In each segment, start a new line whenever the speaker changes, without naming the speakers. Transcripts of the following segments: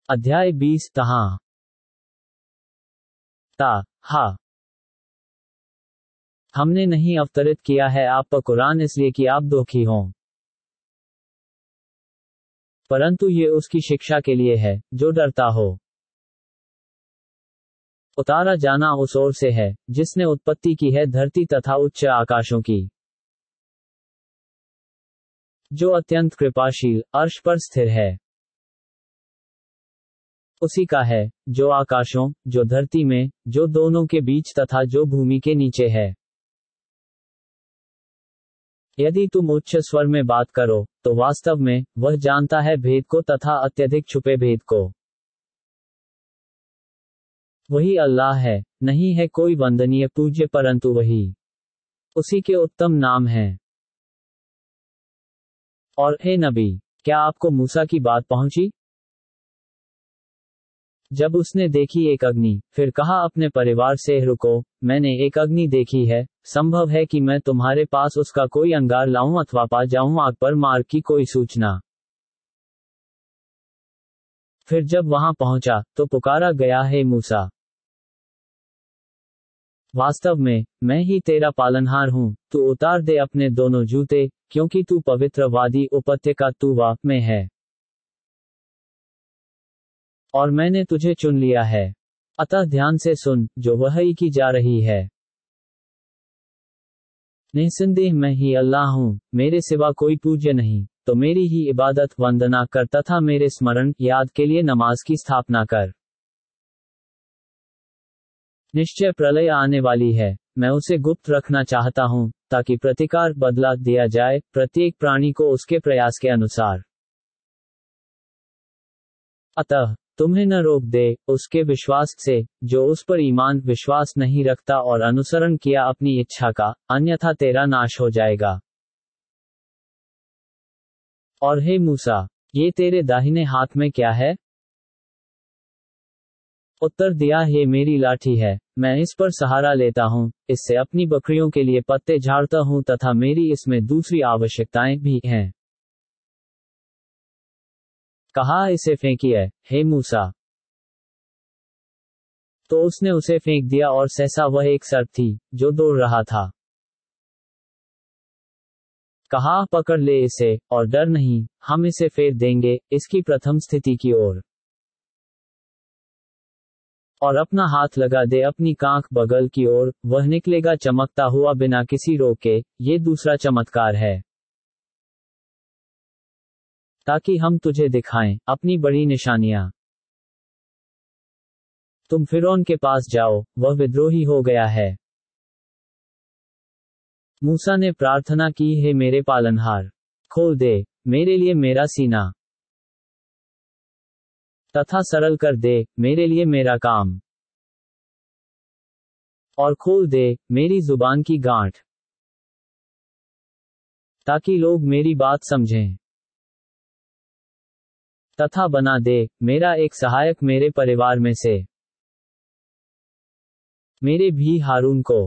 अध्याय 20 तहा ता हा हमने नहीं अवतरित किया है आप पर कुरान इसलिए कि आप दुखी हों, परंतु ये उसकी शिक्षा के लिए है जो डरता हो। उतारा जाना उस ओर से है जिसने उत्पत्ति की है धरती तथा उच्च आकाशों की, जो अत्यंत कृपाशील अर्श पर स्थिर है। उसी का है जो आकाशों, जो धरती में, जो दोनों के बीच तथा जो भूमि के नीचे है। यदि तुम उच्च स्वर में बात करो तो वास्तव में वह जानता है भेद को तथा अत्यधिक छुपे भेद को। वही अल्लाह है, नहीं है कोई वंदनीय पूज्य परंतु वही, उसी के उत्तम नाम हैं। और हे नबी, क्या आपको मूसा की बात पहुंची? जब उसने देखी एक अग्नि, फिर कहा अपने परिवार से रुको, मैंने एक अग्नि देखी है, संभव है कि मैं तुम्हारे पास उसका कोई अंगार लाऊं अथवा पा जाऊं आग पर मार्ग की कोई सूचना। फिर जब वहां पहुंचा तो पुकारा गया, हे मूसा, वास्तव में मैं ही तेरा पालनहार हूं, तू उतार दे अपने दोनों जूते, क्योंकि तू पवित्र वादी उपत्यका तूवा में है, और मैंने तुझे चुन लिया है। अतः ध्यान से सुन जो वही की जा रही है। निस्संदेह मैं ही अल्लाह हूँ, मेरे सिवा कोई पूज्य नहीं, तो मेरी ही इबादत वंदना कर तथा मेरे स्मरण याद के लिए नमाज की स्थापना कर। निश्चय प्रलय आने वाली है, मैं उसे गुप्त रखना चाहता हूँ ताकि प्रतिकार बदला दिया जाए प्रत्येक प्राणी को उसके प्रयास के अनुसार। अतः तुम्हें न रोक दे उसके विश्वास से जो उस पर ईमान विश्वास नहीं रखता और अनुसरण किया अपनी इच्छा का, अन्यथा तेरा नाश हो जाएगा। और हे मूसा, ये तेरे दाहिने हाथ में क्या है? उत्तर दिया, हे मेरी लाठी है, मैं इस पर सहारा लेता हूँ, इससे अपनी बकरियों के लिए पत्ते झाड़ता हूँ तथा मेरी इसमें दूसरी आवश्यकताएं भी हैं। कहा इसे फेंकिए, हे मूसा। तो उसने उसे फेंक दिया और सहसा वह एक सर्प थी जो दौड़ रहा था। कहा पकड़ ले इसे, और डर नहीं, हम इसे फेर देंगे इसकी प्रथम स्थिति की ओर। और अपना हाथ लगा दे अपनी कांख बगल की ओर, वह निकलेगा चमकता हुआ बिना किसी रोक के। ये दूसरा चमत्कार है, ताकि हम तुझे दिखाएं अपनी बड़ी निशानियां। तुम फिरौन के पास जाओ, वह विद्रोही हो गया है। मूसा ने प्रार्थना की, हे मेरे पालनहार, खोल दे मेरे लिए मेरा सीना तथा सरल कर दे मेरे लिए मेरा काम, और खोल दे मेरी जुबान की गांठ, ताकि लोग मेरी बात समझें, तथा बना दे मेरा एक सहायक मेरे परिवार में से, मेरे भी हारून को,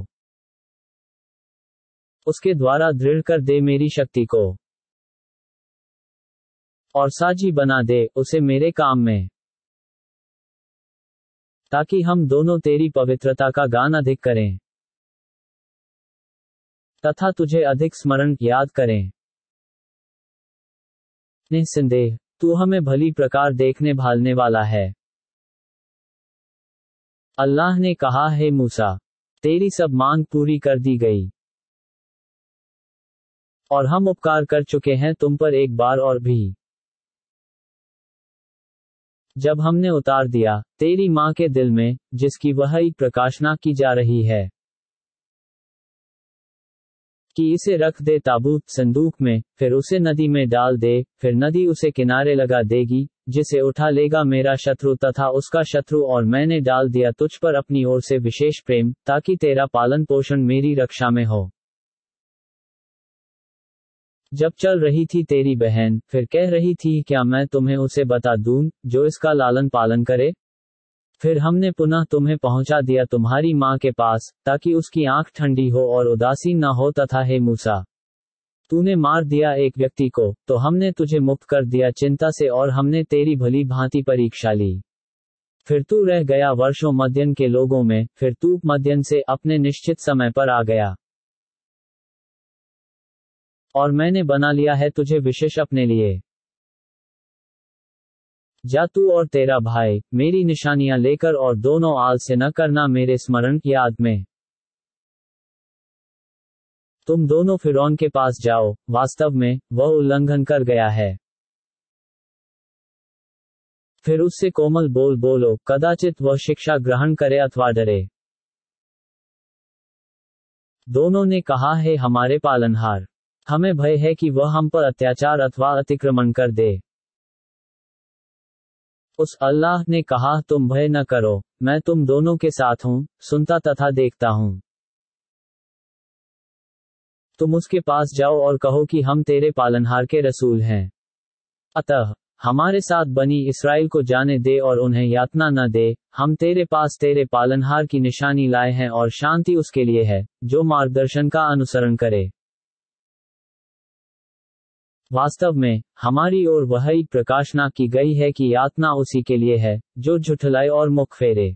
उसके द्वारा दृढ़ कर दे मेरी शक्ति को, और साझी बना दे उसे मेरे काम में, ताकि हम दोनों तेरी पवित्रता का गान अधिक करें तथा तुझे अधिक स्मरण याद करें। निस्संदेह तू हमें भली प्रकार देखने भालने वाला है। अल्लाह ने कहा, हे मूसा, तेरी सब मांग पूरी कर दी गई, और हम उपकार कर चुके हैं तुम पर एक बार और भी, जब हमने उतार दिया तेरी मां के दिल में जिसकी वही प्रकाशना की जा रही है कि इसे रख दे ताबूत संदूक में, फिर उसे नदी में डाल दे, फिर नदी उसे किनारे लगा देगी, जिसे उठा लेगा मेरा शत्रु तथा उसका शत्रु, और मैंने डाल दिया तुझ पर अपनी ओर से विशेष प्रेम, ताकि तेरा पालन पोषण मेरी रक्षा में हो। जब चल रही थी तेरी बहन, फिर कह रही थी क्या मैं तुम्हें उसे बता दूं जो इसका लालन पालन करे? फिर हमने पुनः तुम्हें पहुंचा दिया तुम्हारी मां के पास, ताकि उसकी आंख ठंडी हो और उदासीन न हो। तथा हे मूसा, तूने मार दिया एक व्यक्ति को, तो हमने तुझे मुक्त कर दिया चिंता से और हमने तेरी भली भांति परीक्षा ली। फिर तू रह गया वर्षों मध्यन के लोगों में, फिर तू मध्यन से अपने निश्चित समय पर आ गया। और मैंने बना लिया है तुझे विशेष अपने लिए। जा तू और तेरा भाई मेरी निशानियां लेकर और दोनों आलस्य न करना मेरे स्मरण याद में। तुम दोनों फिरौन के पास जाओ, वास्तव में वह उल्लंघन कर गया है। फिर उससे कोमल बोलो, कदाचित वह शिक्षा ग्रहण करे अथवा डरे। दोनों ने कहा है हमारे पालनहार, हमें भय है कि वह हम पर अत्याचार अथवा अतिक्रमण कर दे। उस अल्लाह ने कहा तुम भय न करो, मैं तुम दोनों के साथ हूं, सुनता तथा देखता हूं। तुम उसके पास जाओ और कहो कि हम तेरे पालनहार के रसूल हैं। अतः हमारे साथ बनी इस्राएल को जाने दे और उन्हें यातना न दे। हम तेरे पास तेरे पालनहार की निशानी लाए हैं और शांति उसके लिए है जो मार्गदर्शन का अनुसरण करे। वास्तव में हमारी ओर वही प्रकाशना की गई है कि यातना उसी के लिए है जो झुठलाए और मुख फेरे।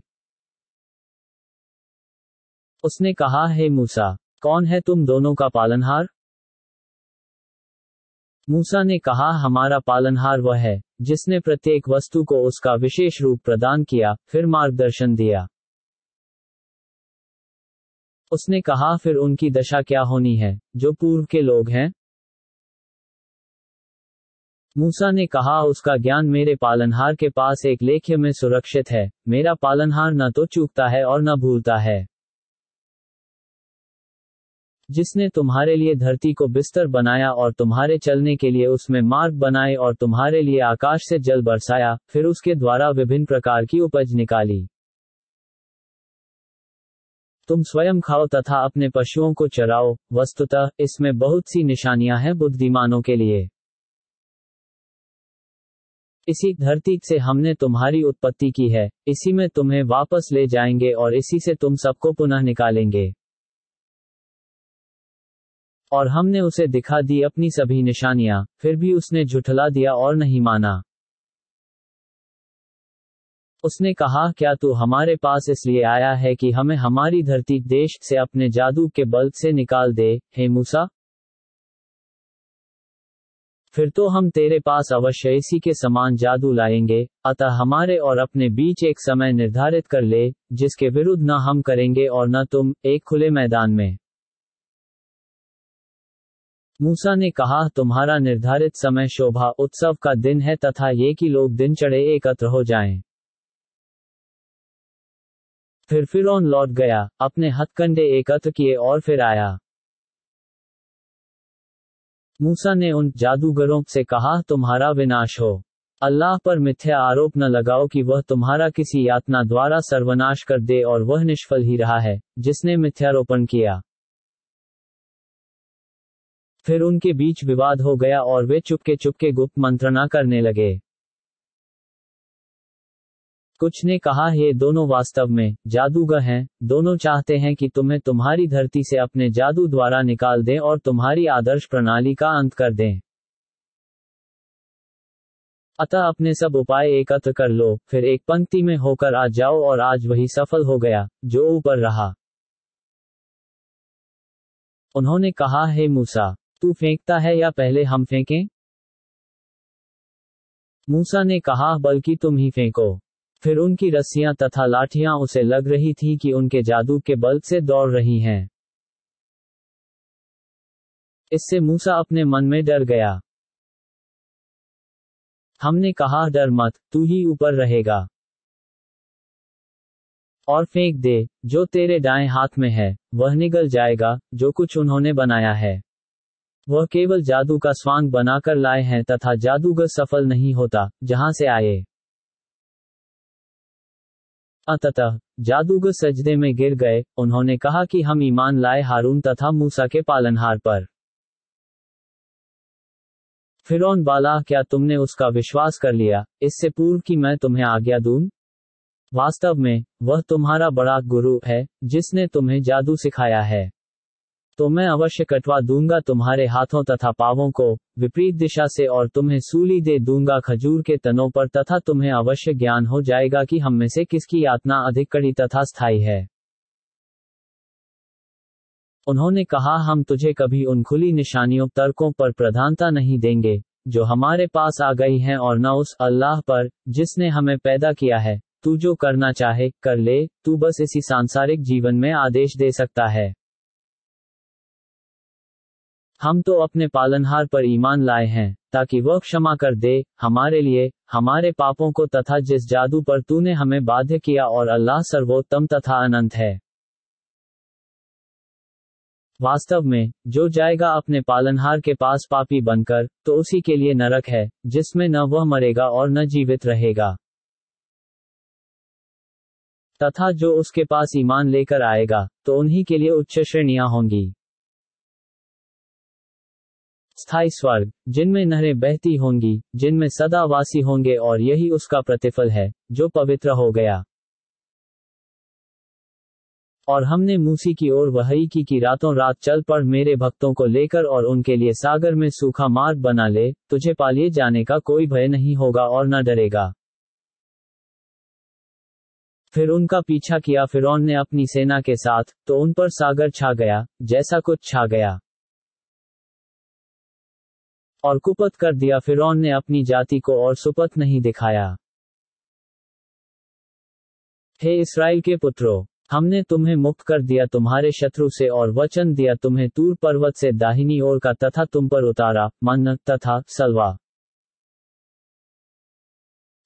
उसने कहा हे मूसा, कौन है तुम दोनों का पालनहार? मूसा ने कहा हमारा पालनहार वह है जिसने प्रत्येक वस्तु को उसका विशेष रूप प्रदान किया, फिर मार्गदर्शन दिया। उसने कहा फिर उनकी दशा क्या होनी है जो पूर्व के लोग हैं? मूसा ने कहा उसका ज्ञान मेरे पालनहार के पास एक लेख्य में सुरक्षित है। मेरा पालनहार न तो चूकता है और न भूलता है। जिसने तुम्हारे लिए धरती को बिस्तर बनाया और तुम्हारे चलने के लिए उसमें मार्ग बनाए और तुम्हारे लिए आकाश से जल बरसाया, फिर उसके द्वारा विभिन्न प्रकार की उपज निकाली। तुम स्वयं खाओ तथा अपने पशुओं को चराओ। वस्तुतः इसमें बहुत सी निशानियां हैं बुद्धिमानों के लिए। इसी धरती से हमने तुम्हारी उत्पत्ति की है, इसी में तुम्हें वापस ले जाएंगे और इसी से तुम सबको पुनः निकालेंगे। और हमने उसे दिखा दी अपनी सभी निशानियां, फिर भी उसने झुठला दिया और नहीं माना। उसने कहा क्या तू हमारे पास इसलिए आया है कि हमें हमारी धरती देश से अपने जादू के बल से निकाल दे, हे मूसा? फिर तो हम तेरे पास अवश्य इसी के समान जादू लाएंगे। अतः हमारे और अपने बीच एक समय निर्धारित कर ले, जिसके विरुद्ध न हम करेंगे और न तुम, एक खुले मैदान में। मूसा ने कहा तुम्हारा निर्धारित समय शोभा उत्सव का दिन है तथा ये कि लोग दिन चढ़े एकत्र हो जाएं। फिर फिरौन लौट गया, अपने हथकंडे एकत्र किए और फिर आया। मूसा ने उन जादूगरों से कहा तुम्हारा विनाश हो। अल्लाह पर मिथ्या आरोप न लगाओ कि वह तुम्हारा किसी यातना द्वारा सर्वनाश कर दे, और वह निष्फल ही रहा है जिसने मिथ्यारोपण किया। फिर उनके बीच विवाद हो गया और वे चुपके गुप्त मंत्रणा करने लगे। कुछ ने कहा ये दोनों वास्तव में जादूगर हैं, दोनों चाहते हैं कि तुम्हें तुम्हारी धरती से अपने जादू द्वारा निकाल दें और तुम्हारी आदर्श प्रणाली का अंत कर दें। अतः अपने सब उपाय एकत्र कर लो, फिर एक पंक्ति में होकर आ जाओ। और आज वही सफल हो गया जो ऊपर रहा। उन्होंने कहा हे मूसा, तू फेंकता है या पहले हम फेंकें? मूसा ने कहा बल्कि तुम ही फेंको। फिर उनकी रस्सियां तथा लाठियां उसे लग रही थी कि उनके जादू के बल से दौड़ रही हैं। इससे मूसा अपने मन में डर गया। हमने कहा डर मत, तू ही ऊपर रहेगा और फेंक दे, जो तेरे दाएं हाथ में है वह निगल जाएगा। जो कुछ उन्होंने बनाया है वह केवल जादू का स्वांग बनाकर लाए हैं तथा जादूगर सफल नहीं होता जहां से आए। अतः जादूगर सजदे में गिर गए। उन्होंने कहा कि हम ईमान लाए हारून तथा मूसा के पालनहार पर। फिरौन बाला क्या तुमने उसका विश्वास कर लिया, इससे पूर्व कि मैं तुम्हें आज्ञा दूं? वास्तव में वह तुम्हारा बड़ा गुरु है जिसने तुम्हें जादू सिखाया है। तो मैं अवश्य कटवा दूंगा तुम्हारे हाथों तथा पांवों को विपरीत दिशा से और तुम्हें सूली दे दूंगा खजूर के तनों पर, तथा तुम्हें अवश्य ज्ञान हो जाएगा कि हम में से किसकी यातना अधिक कड़ी तथा स्थायी है। उन्होंने कहा, हम तुझे कभी उन खुली निशानियों तर्कों पर प्रधानता नहीं देंगे जो हमारे पास आ गई हैं, और न उस अल्लाह पर जिसने हमें पैदा किया है। तू जो करना चाहे कर ले, तू बस इसी सांसारिक जीवन में आदेश दे सकता है। हम तो अपने पालनहार पर ईमान लाए हैं ताकि वह क्षमा कर दे हमारे लिए हमारे पापों को, तथा जिस जादू पर तूने हमें बाध्य किया, और अल्लाह सर्वोत्तम तथा अनंत है। वास्तव में जो जाएगा अपने पालनहार के पास पापी बनकर, तो उसी के लिए नरक है, जिसमें न वह मरेगा और न जीवित रहेगा। तथा जो उसके पास ईमान लेकर आएगा, तो उन्हीं के लिए उच्च श्रेणियां होंगी। स्थायी स्वर्ग, जिनमें नहरें बहती होंगी, जिनमें सदा वासी होंगे, और यही उसका प्रतिफल है जो पवित्र हो गया। और हमने मूसी की ओर वही की कि रातों रात चल पड़ मेरे भक्तों को लेकर, और उनके लिए सागर में सूखा मार्ग बना ले, तुझे पालिए जाने का कोई भय नहीं होगा और न डरेगा। फिर उनका पीछा किया फिरौन ने अपनी सेना के साथ, तो उन पर सागर छा गया, जैसा कुछ छा गया। और कुपथ कर दिया फिरौन ने अपनी जाति को, और सुपथ नहीं दिखाया। हे इस्राएल के पुत्रों, हमने तुम्हें मुक्त कर दिया तुम्हारे शत्रु से, और वचन दिया तुम्हें तूर पर्वत से दाहिनी ओर का, तथा तुम पर उतारा मन्ना तथा सलवा।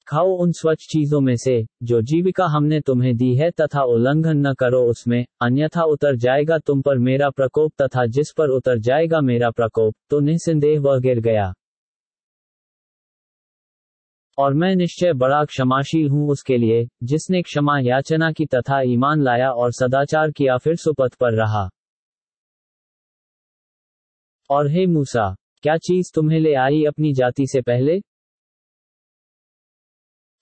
खाओ उन स्वच्छ चीजों में से जो जीविका हमने तुम्हें दी है, तथा उल्लंघन न करो उसमें, अन्यथा उतर जाएगा तुम पर मेरा प्रकोप, तथा जिस पर उतर जाएगा मेरा प्रकोप, तो निस्संदेह वह गिर गया। और मैं निश्चय बड़ा क्षमाशील हूँ उसके लिए जिसने क्षमा याचना की तथा ईमान लाया और सदाचार किया, फिर सुपथ पर रहा। और हे मूसा, क्या चीज तुम्हें ले आई अपनी जाति से पहले?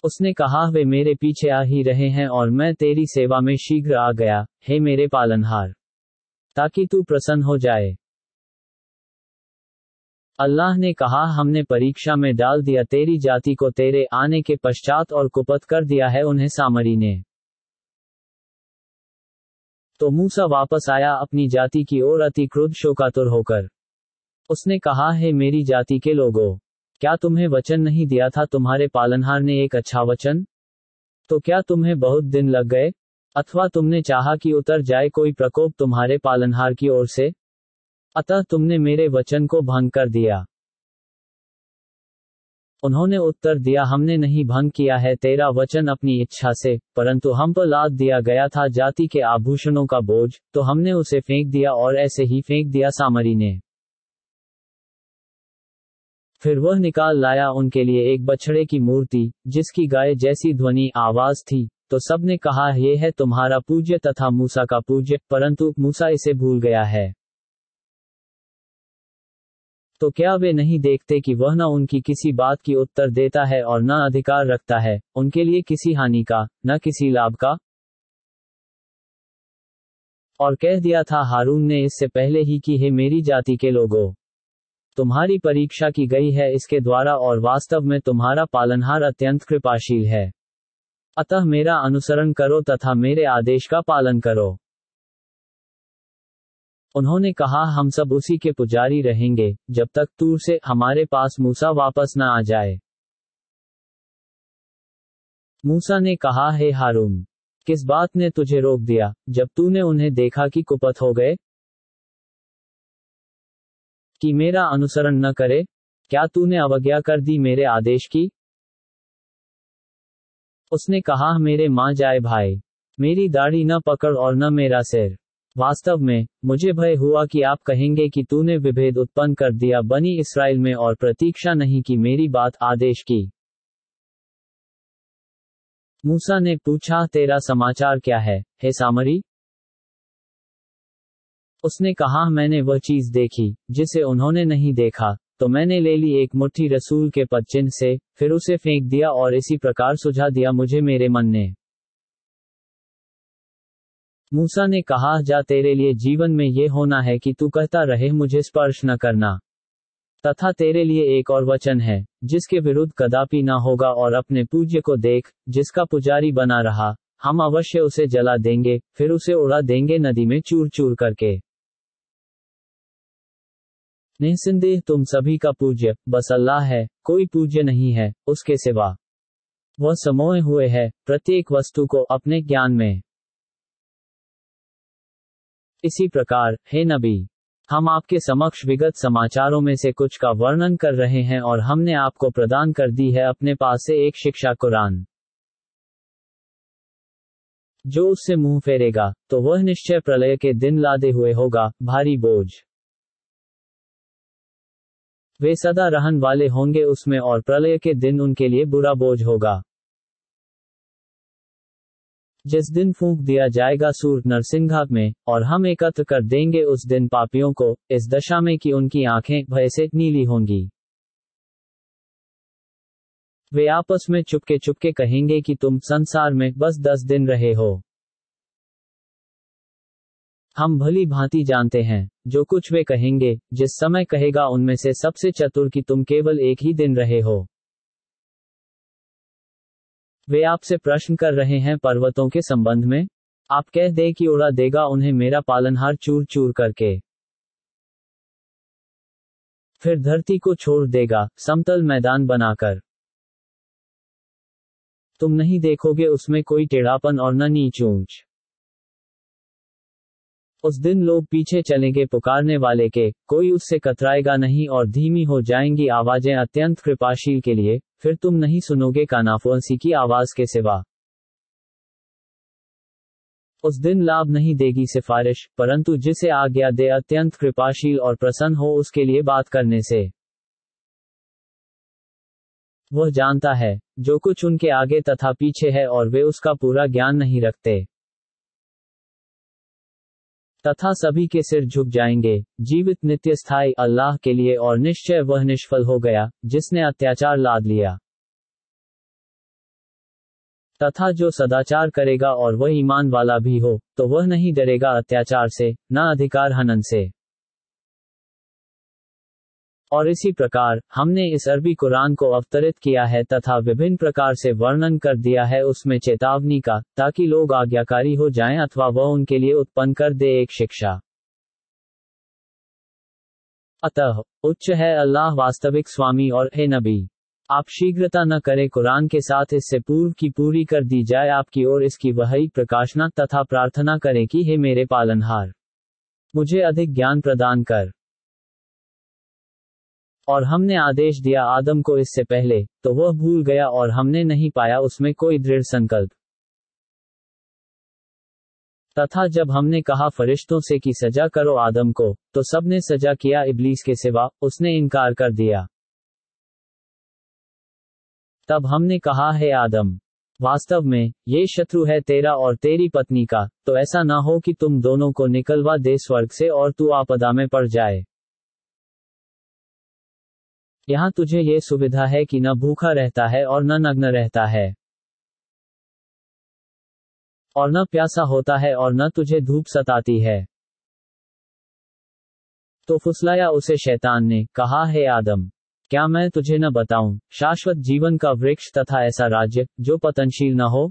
उसने कहा, वे मेरे पीछे आ ही रहे हैं, और मैं तेरी सेवा में शीघ्र आ गया, हे मेरे पालनहार, ताकि तू प्रसन्न हो जाए। अल्लाह ने कहा, हमने परीक्षा में डाल दिया तेरी जाति को तेरे आने के पश्चात, और कुपथ कर दिया है उन्हें सामरी ने। तो मूसा वापस आया अपनी जाति की ओर अति क्रुद्ध शोकातुर होकर। उसने कहा, हे मेरी जाति के लोगों, क्या तुम्हें वचन नहीं दिया था तुम्हारे पालनहार ने एक अच्छा वचन? तो क्या तुम्हें बहुत दिन लग गए? अथवा तुमने चाहा कि उतर जाए कोई प्रकोप तुम्हारे पालनहार की ओर से? अतः तुमने मेरे वचन को भंग कर दिया। उन्होंने उत्तर दिया, हमने नहीं भंग किया है तेरा वचन अपनी इच्छा से, परंतु हम पर लाद दिया गया था जाति के आभूषणों का बोझ, तो हमने उसे फेंक दिया, और ऐसे ही फेंक दिया सामरी ने। फिर वह निकाल लाया उनके लिए एक बछड़े की मूर्ति, जिसकी गाय जैसी ध्वनि आवाज थी, तो सबने कहा, यह है तुम्हारा पूज्य तथा मूसा का पूज्य, परंतु मूसा इसे भूल गया है। तो क्या वे नहीं देखते कि वह न उनकी किसी बात की उत्तर देता है, और न अधिकार रखता है उनके लिए किसी हानि का, न किसी लाभ का? और कह दिया था हारून ने इससे पहले ही कि हे मेरी जाति के लोगों, तुम्हारी परीक्षा की गई है इसके द्वारा, और वास्तव में तुम्हारा पालनहार अत्यंत कृपाशील है। अतः मेरा अनुसरण करो तथा मेरे आदेश का पालन करो। उन्होंने कहा, हम सब उसी के पुजारी रहेंगे जब तक तूर से हमारे पास मूसा वापस न आ जाए। मूसा ने कहा, हे हारून, किस बात ने तुझे रोक दिया जब तूने उन्हें देखा कि कुपथ हो गए, कि मेरा अनुसरण न करे? क्या तूने अवज्ञा कर दी मेरे आदेश की? उसने कहा, मेरे मां जाए भाई, मेरी दाढ़ी न पकड़ और न मेरा सिर। वास्तव में मुझे भय हुआ कि आप कहेंगे कि तूने विभेद उत्पन्न कर दिया बनी इस्राएल में, और प्रतीक्षा नहीं की मेरी बात आदेश की। मूसा ने पूछा, तेरा समाचार क्या है, हे सामरी? उसने कहा, मैंने वह चीज देखी जिसे उन्होंने नहीं देखा, तो मैंने ले ली एक मुट्ठी रसूल के पदचिन्ह से, फिर उसे फेंक दिया और इसी प्रकार सुझा दिया मुझे मेरे मन ने। मूसा ने कहा, जा तेरे लिए जीवन में ये होना है कि तू कहता रहे मुझे स्पर्श न करना। तथा तेरे लिए एक और वचन है, जिसके विरुद्ध कदापि न होगा, और अपने पूज्य को देख, जिसका पुजारी बना रहा, हम अवश्य उसे जला देंगे, फिर उसे उड़ा देंगे नदी में चूर चूर करके। निस्संदेह तुम सभी का पूज्य बस अल्लाह है, कोई पूज्य नहीं है उसके सिवा। वह समोए हुए है प्रत्येक वस्तु को अपने ज्ञान में। इसी प्रकार, हे नबी, हम आपके समक्ष विगत समाचारों में से कुछ का वर्णन कर रहे हैं, और हमने आपको प्रदान कर दी है अपने पास से एक शिक्षा कुरान। जो उससे मुंह फेरेगा, तो वह निश्चय प्रलय के दिन लादे हुए होगा, भारी बोझ। वे सदा रहन वाले होंगे उसमें, और प्रलय के दिन उनके लिए बुरा बोझ होगा। जिस दिन फूंक दिया जाएगा सूर नरसिंघा में, और हम एकत्र कर देंगे उस दिन पापियों को, इस दशा में कि उनकी आंखें भय से नीली होंगी। वे आपस में चुपके चुपके कहेंगे कि तुम संसार में बस 10 दिन रहे हो। हम भली भांति जानते हैं जो कुछ वे कहेंगे, जिस समय कहेगा उनमें से सबसे चतुर कि तुम केवल एक ही दिन रहे हो। वे आपसे प्रश्न कर रहे हैं पर्वतों के संबंध में। आप कह दे कि उड़ा देगा उन्हें मेरा पालनहार चूर चूर करके। फिर धरती को छोड़ देगा समतल मैदान बनाकर। तुम नहीं देखोगे उसमें कोई टेढ़ापन और न नीच ऊंच। उस दिन लोग पीछे चलेंगे पुकारने वाले के, कोई उससे कतराएगा नहीं, और धीमी हो जाएंगी आवाजें अत्यंत कृपाशील के लिए, फिर तुम नहीं सुनोगे कानाफुअंसी की आवाज के सिवा। उस दिन लाभ नहीं देगी सिफारिश, परंतु जिसे आज्ञा दे अत्यंत कृपाशील और प्रसन्न हो उसके लिए बात करने से। वह जानता है जो कुछ उनके आगे तथा पीछे है, और वे उसका पूरा ज्ञान नहीं रखते। तथा सभी के सिर झुक जाएंगे जीवित नित्य स्थायी अल्लाह के लिए, और निश्चय वह निष्फल हो गया जिसने अत्याचार लाद लिया। तथा जो सदाचार करेगा और वह ईमान वाला भी हो, तो वह नहीं डरेगा अत्याचार से, न अधिकार हनन से। और इसी प्रकार हमने इस अरबी कुरान को अवतरित किया है तथा विभिन्न प्रकार से वर्णन कर दिया है उसमें चेतावनी का, ताकि लोग आज्ञाकारी हो जाएं अथवा वह उनके लिए उत्पन्न कर दे एक शिक्षा। अतः उच्च है अल्लाह वास्तविक स्वामी, और हे नबी, आप शीघ्रता न करें कुरान के साथ इससे पूर्व की पूरी कर दी जाए आपकी ओर इसकी वही प्रकाशना, तथा प्रार्थना करें कि हे मेरे पालनहार, मुझे अधिक ज्ञान प्रदान कर। और हमने आदेश दिया आदम को इससे पहले, तो वह भूल गया और हमने नहीं पाया उसमें कोई दृढ़ संकल्प। तथा जब हमने कहा फरिश्तों से कि सजा करो आदम को, तो सबने सजा किया इब्लीस के सिवा, उसने इनकार कर दिया। तब हमने कहा, हे आदम, वास्तव में ये शत्रु है तेरा और तेरी पत्नी का, तो ऐसा ना हो कि तुम दोनों को निकलवा दे स्वर्ग से और तू आपदा में पड़ जाए। यहाँ तुझे ये सुविधा है कि न भूखा रहता है और न नग्न रहता है, और न प्यासा होता है, और न तुझे धूप सताती है। तो फुसलाया उसे शैतान ने, कहा, हे आदम, क्या मैं तुझे न बताऊं शाश्वत जीवन का वृक्ष तथा ऐसा राज्य जो पतनशील न हो?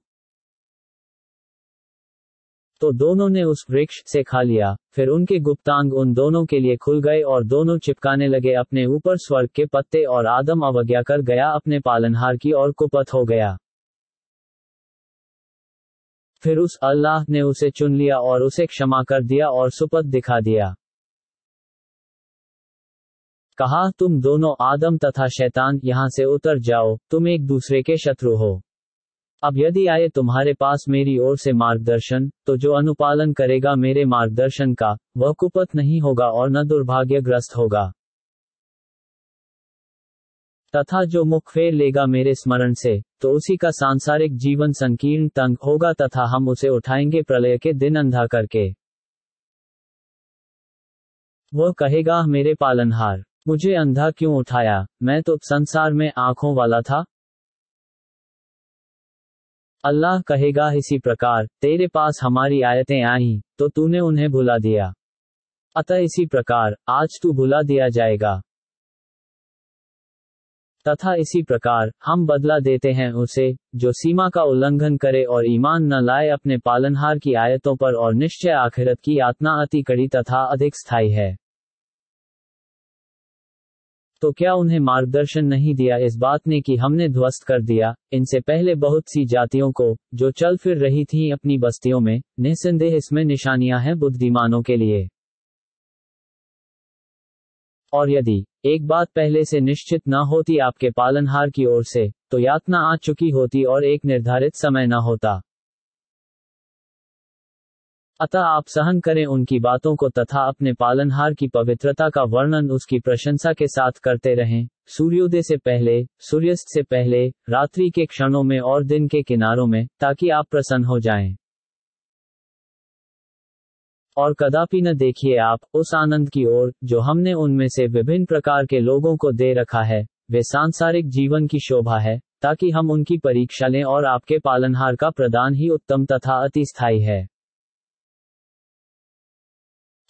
तो दोनों ने उस वृक्ष से खा लिया। फिर उनके गुप्तांग उन दोनों के लिए खुल गए और दोनों चिपकाने लगे अपने ऊपर स्वर्ग के पत्ते, और आदम अवज्ञा कर गया अपने पालनहार की और कुपथ हो गया। फिर उस अल्लाह ने उसे चुन लिया और उसे क्षमा कर दिया और सुपथ दिखा दिया। कहा, तुम दोनों आदम तथा शैतान यहाँ से उतर जाओ, तुम एक दूसरे के शत्रु हो। अब यदि आए तुम्हारे पास मेरी ओर से मार्गदर्शन, तो जो अनुपालन करेगा मेरे मार्गदर्शन का, वह कुपथ नहीं होगा और न दुर्भाग्यग्रस्त होगा। तथा जो मुख फेर लेगा मेरे स्मरण से, तो उसी का सांसारिक जीवन संकीर्ण तंग होगा, तथा हम उसे उठाएंगे प्रलय के दिन अंधा करके। वह कहेगा, मेरे पालनहार, मुझे अंधा क्यों उठाया, मैं तो संसार में आंखों वाला था। अल्लाह कहेगा इसी प्रकार तेरे पास हमारी आयतें आईं तो तूने उन्हें भुला दिया, अतः इसी प्रकार आज तू भुला दिया जाएगा। तथा इसी प्रकार हम बदला देते हैं उसे जो सीमा का उल्लंघन करे और ईमान न लाए अपने पालनहार की आयतों पर, और निश्चय आखिरत की यातना अति कड़ी तथा अधिक स्थायी है। तो क्या उन्हें मार्गदर्शन नहीं दिया इस बात ने कि हमने ध्वस्त कर दिया इनसे पहले बहुत सी जातियों को जो चल फिर रही थीं अपनी बस्तियों में। निस्संदेह इसमें निशानियां हैं बुद्धिमानों के लिए। और यदि एक बात पहले से निश्चित न होती आपके पालनहार की ओर से, तो यातना आ चुकी होती और एक निर्धारित समय न होता। अतः आप सहन करें उनकी बातों को तथा अपने पालनहार की पवित्रता का वर्णन उसकी प्रशंसा के साथ करते रहें, सूर्योदय से पहले, सूर्यास्त से पहले, रात्रि के क्षणों में और दिन के किनारों में, ताकि आप प्रसन्न हो जाएं। और कदापि न देखिए आप उस आनंद की ओर जो हमने उनमें से विभिन्न प्रकार के लोगों को दे रखा है, वे सांसारिक जीवन की शोभा है, ताकि हम उनकी परीक्षा लें, और आपके पालनहार का प्रदान ही उत्तम तथा अति स्थायी है।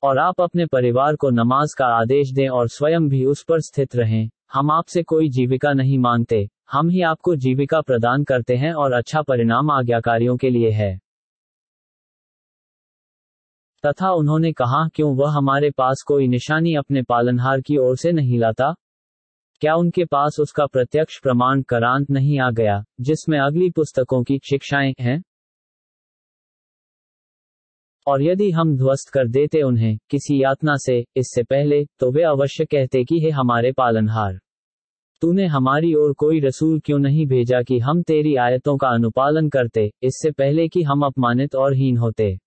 और आप अपने परिवार को नमाज का आदेश दें और स्वयं भी उस पर स्थित रहें। हम आपसे कोई जीविका नहीं मांगते, हम ही आपको जीविका प्रदान करते हैं, और अच्छा परिणाम आज्ञाकारियों के लिए है। तथा उन्होंने कहा, क्यों वह हमारे पास कोई निशानी अपने पालनहार की ओर से नहीं लाता? क्या उनके पास उसका प्रत्यक्ष प्रमाण कुरान नहीं आ गया, जिसमें अगली पुस्तकों की शिक्षाएं हैं? और यदि हम ध्वस्त कर देते उन्हें किसी यातना से इससे पहले, तो वे अवश्य कहते कि हे हमारे पालनहार, तूने हमारी ओर कोई रसूल क्यों नहीं भेजा कि हम तेरी आयतों का अनुपालन करते, इससे पहले कि हम अपमानित और हीन होते।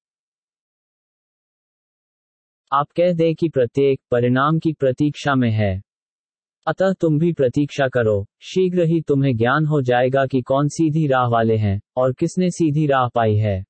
आप कह दें कि प्रत्येक परिणाम की प्रतीक्षा में है। अतः तुम भी प्रतीक्षा करो, शीघ्र ही तुम्हें ज्ञान हो जाएगा कि कौन सीधी राह वाले हैं और किसने सीधी राह पाई है।